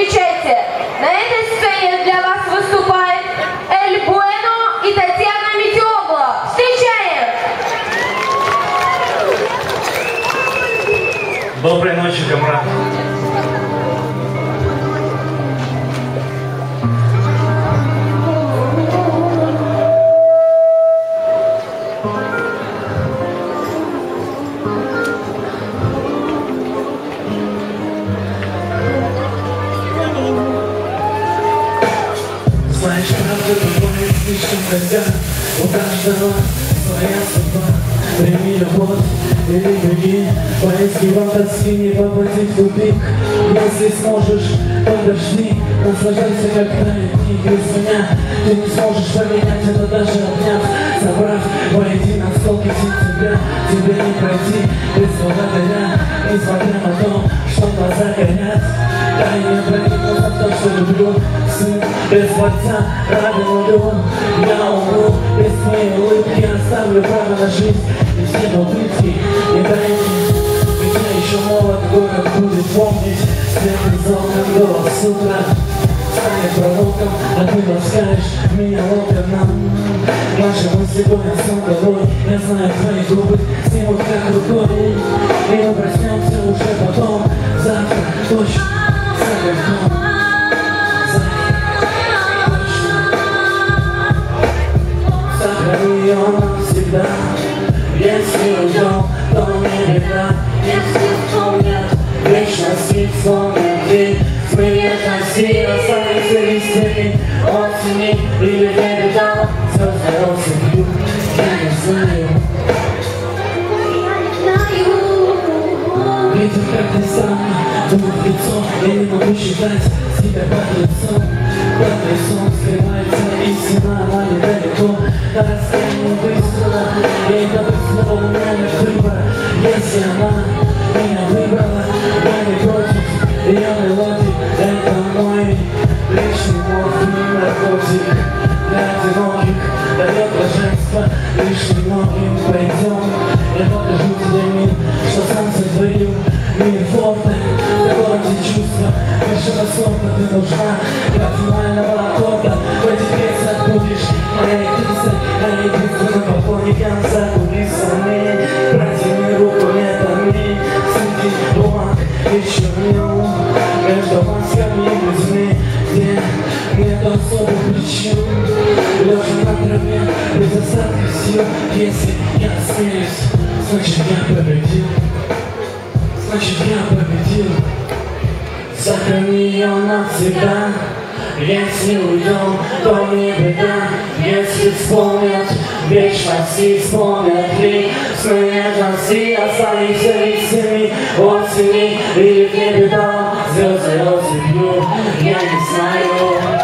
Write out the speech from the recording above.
Встречайте, на этой сцене для вас выступает Эль Буэно и Татьяна Метеогла. Встречаем! Доброй ночи, комрад. Знаешь, правда бывает слишком когда у каждого своя судьба. Прими любовь или беги, поиски вам тоски, не попадись в тупик. Если сможешь, подожди, наслаждайся, как тает книг. Без меня ты не сможешь поменять это, даже обняв. Собрав воедино осколки сентября, тебе не пройти без благодаря. Несмотря на то, что глаза горят, дай мне проникнуться в то, что люблю. Сын без отца, ради нулю. Я умру без твоей улыбки, оставлю право на жизнь и все попытки. Не дай мне, ведь я еще молод, город будет помнить. Свет из окна, голос с утра станет пророком, а ты ласкаешь меня локоном. Наши мысли гонят сон головой, я знаю, твои губы снимут как рукой. И мы проснемся уже потом, завтра точно, за окном. Сохрани ее навсегда. Если уйдем, то не беда. Если вспомнят, вечность вспомнят день. Мы нежности останемся листьями осени или не беда. Звезды осенью, я не знаю. Видим, как ты странно, думаю в лицо. Я не могу считать себя под лицом. Под лицом скрывается истина, она недалеко. На расстоянии быстро, и это быстро у меня нет выбора. Если она меня выбрала, я не против ее мелодий. Это мой личный морфий наркотик для одиноких, дает блаженство лишь немногим. Пойдем, я покажу тебе мир, что сам сотворил. Мир форты, в котором все чувства совершенно ты нужна для финального аккорда. В этих песнях будешь моей единственной поклонником за кулисами. Протяни руку, не томи, среди бумаг и чернил. Между масками и людьми, где нет особых причин. Лежа на траве, без остатка сил. Если я смеюсь, значит я победил. Значит я победил. Сохрани ее навсегда. Если уйдем, то не беда. Если вспомнят вечности, вспомнят ли сны нежности, останемся листьями осени или не беда. Звезды осенью, я не знаю.